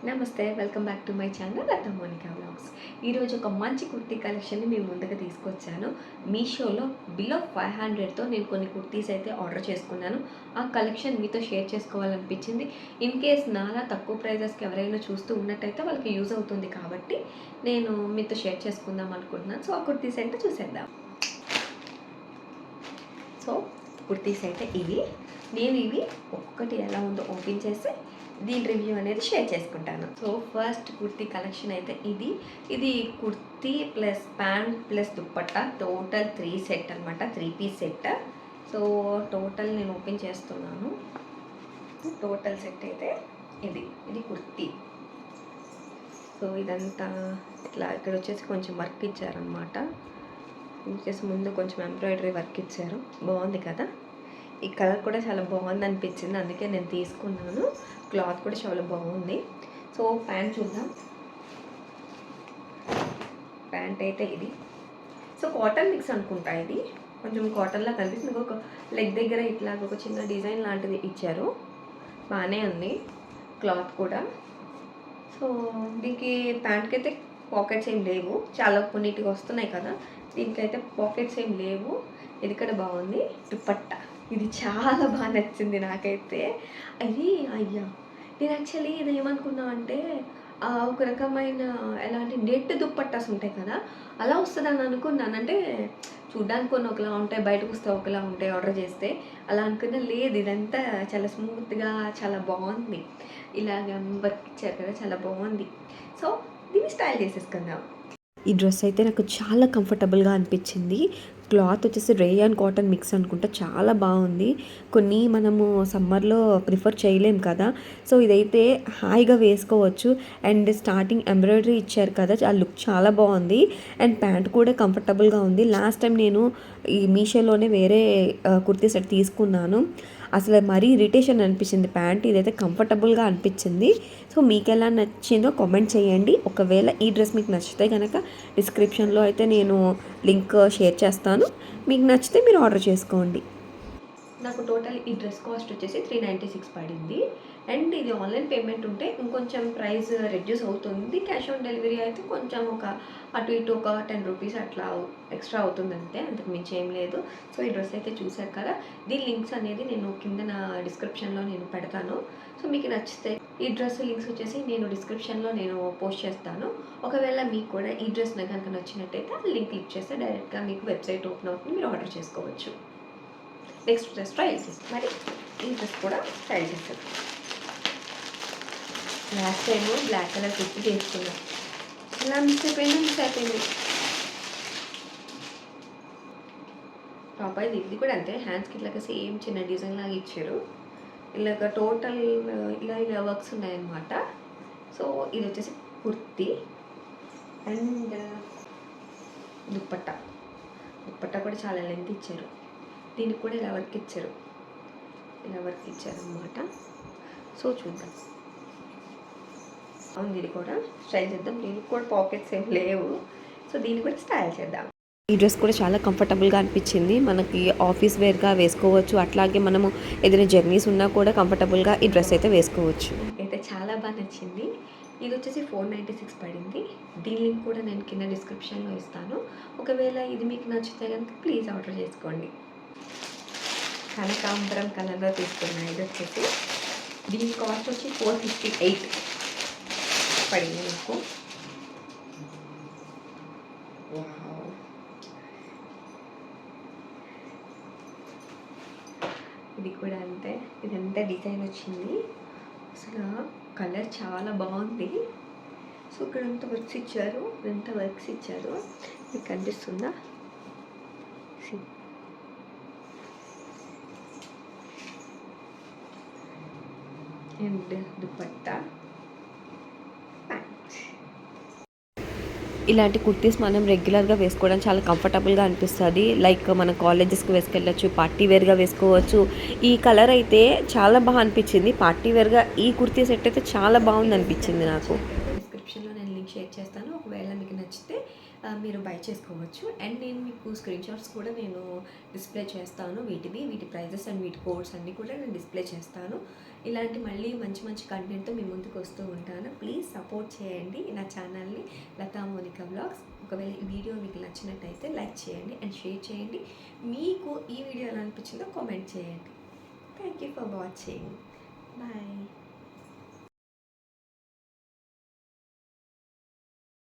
నమస్తే, welcome back to my channel Latha Monika vlogs. ఈరోజు ఒక మంచి కుర్తీ కలెక్షన్ని మేము ముందుగా తీసుకొచ్చాను. మీషోలో బిలో 500తో నేను కొన్ని కుర్తీస్ అయితే ఆర్డర్ చేసుకున్నాను. ఆ కలెక్షన్ మీతో షేర్ చేసుకోవాలనిపించింది. ఇన్ కేస్ నాలా తక్కువ ప్రైజెస్కి ఎవరైనా చూస్తూ ఉన్నట్టయితే వాళ్ళకి యూజ్ అవుతుంది కాబట్టి నేను మీతో షేర్ చేసుకుందాం అనుకుంటున్నాను. సో ఆ కుర్తీస్ అయితే చూసేద్దాం. సో కుర్తీస్ అయితే నేను ఇవి ఒక్కొక్కటి ఎలా ఉందో ఓపెన్ చేసి దీని రివ్యూ అనేది షేర్ చేసుకుంటాను. సో ఫస్ట్ కుర్తీ కలెక్షన్ అయితే ఇది kurti plus pant plus dupatta total 3 set అనమాట, 3 పీస్ సెట్. సో టోటల్ నేను ఓపెన్ చేస్తున్నాను. టోటల్ సెట్ అయితే ఇది కుర్తీ. సో ఇదంతా ఇట్లా ఇక్కడ వచ్చేసి కొంచెం వర్క్ ఇచ్చారనమాట. వచ్చేసి ముందు కొంచెం ఎంబ్రాయిడరీ వర్క్ ఇచ్చారు, బాగుంది కదా. ఈ కలర్ కూడా చాలా బాగుంది అనిపించింది, అందుకే నేను తీసుకున్నాను. క్లాత్ కూడా చాలా బాగుంది. సో ప్యాంట్ చూద్దాం. ప్యాంట్ అయితే ఇది. సో కాటన్ మిక్స్ అనుకుంటా, ఇది కొంచెం కాటన్లా కనిపిస్తుంది. ఒక లెగ్ దగ్గర ఇట్లా ఒక చిన్న డిజైన్ లాంటిది ఇచ్చారు, బాగానే ఉంది క్లాత్ కూడా. సో దీనికి ప్యాంట్కి అయితే పాకెట్స్ ఏం లేవు, చాలా కొన్నిటికి వస్తున్నాయి కదా, దీనికైతే పాకెట్స్ ఏం లేవు. ఇది కూడా బాగుంది. దుపట్టా ఇది చాలా బాగా నచ్చింది నాకైతే. నేను యాక్చువల్లీ ఇది ఏమనుకున్నా అంటే ఒక రకమైన ఎలాంటి నెట్ దుప్పట్టాస్ ఉంటాయి కదా, అలా వస్తుందని అనుకున్నాను. అంటే చూడ్డానికి కొన్ని ఒకలా ఉంటాయి, బయటకు వస్తే ఒకలా ఉంటాయి ఆర్డర్ చేస్తే, అలా అనుకున్నా. లేదు, ఇదంతా చాలా స్మూత్గా చాలా బాగుంది. ఇలాగ వర్క్ ఇచ్చారు కదా, చాలా బాగుంది. సో దీన్ని స్టైల్ చేసేసుకుందాం. ఈ డ్రెస్ అయితే నాకు చాలా కంఫర్టబుల్గా అనిపించింది. క్లాత్ వచ్చేసి రేయాన్ కాటన్ మిక్స్ అనుకుంటా, చాలా బాగుంది. కొన్ని మనము సమ్మర్లో ప్రిఫర్ చేయలేం కదా, సో ఇదైతే హాయిగా వేసుకోవచ్చు. అండ్ స్టార్టింగ్ ఎంబ్రాయిడరీ ఇచ్చారు కదా, ఆ లుక్ చాలా బాగుంది. అండ్ ప్యాంట్ కూడా కంఫర్టబుల్గా ఉంది. లాస్ట్ టైం నేను ఈ మీషోలోనే వేరే కుర్తీ సెట్ తీసుకున్నాను, అసలు మరీ ఇరిటేషన్ అనిపించింది ప్యాంట్. ఇదైతే కంఫర్టబుల్గా అనిపించింది. సో మీకు ఎలా నచ్చిందో కామెంట్ చేయండి. ఒకవేళ ఈ డ్రెస్ మీకు నచ్చితే కనుక డిస్క్రిప్షన్లో అయితే నేను లింక్ షేర్ చేస్తాను, మీకు నచ్చితే మీరు ఆర్డర్ చేసుకోండి. నాకు టోటల్ ఈ డ్రెస్ కాస్ట్ వచ్చేసి 396 పడింది. అండ్ ఇది ఆన్లైన్ పేమెంట్ ఉంటే ఇంకొంచెం ప్రైస్ రెడ్యూస్ అవుతుంది. క్యాష్ ఆన్ డెలివరీ అయితే కొంచెం ఒక అటు ఇటు ఒక 10 రూపీస్ అట్లా ఎక్స్ట్రా అవుతుంది అంతే, అంతకు మించి ఏం లేదు. సో ఈ డ్రెస్ అయితే చూసారు కదా, దీని లింక్స్ అనేది నేను కింద నా డిస్క్రిప్షన్లో నేను పెడతాను. సో మీకు నచ్చితే ఈ డ్రెస్ లింక్స్ వచ్చేసి నేను డిస్క్రిప్షన్లో నేను పోస్ట్ చేస్తాను. ఒకవేళ మీకు కూడా ఈ డ్రెస్ కనుక నచ్చినట్టయితే లింక్ క్లిక్ చేస్తే డైరెక్ట్గా మీకు వెబ్సైట్ ఓపెన్ అవుతుంది, మీరు ఆర్డర్ చేసుకోవచ్చు. నెక్స్ట్ డ్రెస్ ట్రైల్ చేస్తాం. మరి ఈ డ్రెస్ కూడా ట్రైల్ చేస్తాం. Last time black colour kurti చేసుకున్నాం, ఇలా మిస్ అయిపోయింది. టాప్ అయితే ఇది కూడా అంతే, హ్యాండ్స్కి ఇట్లాగా సేమ్ చిన్న డిజైన్ లాగా ఇచ్చారు. ఇలాగ టోటల్ ఇలా వర్క్స్ ఉన్నాయన్నమాట. సో ఇది వచ్చేసి కుర్తీ. అండ్ దుప్పట్టా కూడా చాలా లెంత్ ఇచ్చారు. దీనికి కూడా ఇలా వర్క్ ఇచ్చారన్నమాట. సో చూద్దాం, అవును ఇది కూడా స్టైల్ చేద్దాం. దీనికి కూడా పాకెట్స్ ఏం లేవు, సో దీన్ని కూడా స్టైల్ చేద్దాం. ఈ డ్రెస్ కూడా చాలా కంఫర్టబుల్గా అనిపించింది. మనకి ఆఫీస్ వేర్గా వేసుకోవచ్చు, అట్లాగే మనము ఏదైనా జర్నీస్ ఉన్నా కూడా కంఫర్టబుల్గా ఈ డ్రెస్ అయితే వేసుకోవచ్చు. అయితే చాలా బాగా నచ్చింది. ఇది వచ్చేసి 496 పడింది. దీని లింక్ కూడా నేను కింద డిస్క్రిప్షన్లో ఇస్తాను. ఒకవేళ ఇది మీకు నచ్చితే కనుక ప్లీజ్ ఆర్డర్ చేసుకోండి. కనకాంబరం కలర్లో తీసుకున్నాను. ఇది వచ్చేసి దీని కాస్ట్ వచ్చి 458 పడింది నాకు. ఇది కూడా అంతే, ఇదంతా డిజైన్ వచ్చింది. అసలు కలర్ చాలా బాగుంది. సో ఇక్కడంతా వర్క్స్ ఇచ్చారు, మీకు కనిపిస్తుందా? అండ్ దుపట్టా. ఇలాంటి కుర్తీస్ మనం రెగ్యులర్గా వేసుకోవడం చాలా కంఫర్టబుల్గా అనిపిస్తుంది. లైక్ మన కాలేజెస్కి వేసుకెళ్ళచ్చు, పార్టీ వేర్గా వేసుకోవచ్చు. ఈ కలర్ అయితే చాలా బాగా అనిపించింది. పార్టీ వేర్గా ఈ కుర్తీ సెట్ అయితే చాలా బాగుంది అనిపించింది నాకు. డిస్క్రిప్షన్లో నేను లింక్ షేర్ చేస్తాను. ఒకవేళ మీకు నచ్చితే మీరు బై చేసుకోవచ్చు. అండ్ నేను మీకు స్క్రీన్ షాట్స్ కూడా నేను డిస్ప్లే చేస్తాను వీటి ప్రైజెస్ అండ్ వీటి కోడ్స్ అన్నీ కూడా నేను డిస్ప్లే చేస్తాను. ఇలాంటి మళ్ళీ మంచి మంచి కంటెంట్తో మీ ముందుకు వస్తూ ఉంటాను. ప్లీజ్ సపోర్ట్ చేయండి నా ఛానల్ని, లతా మోనికా వ్లాగ్స్. ఒకవేళ ఈ వీడియో మీకు నచ్చినట్టయితే లైక్ చేయండి అండ్ షేర్ చేయండి. మీకు ఈ వీడియో ఎలా అనిపించిందో కామెంట్ చేయండి. Thank you for watching. Bye.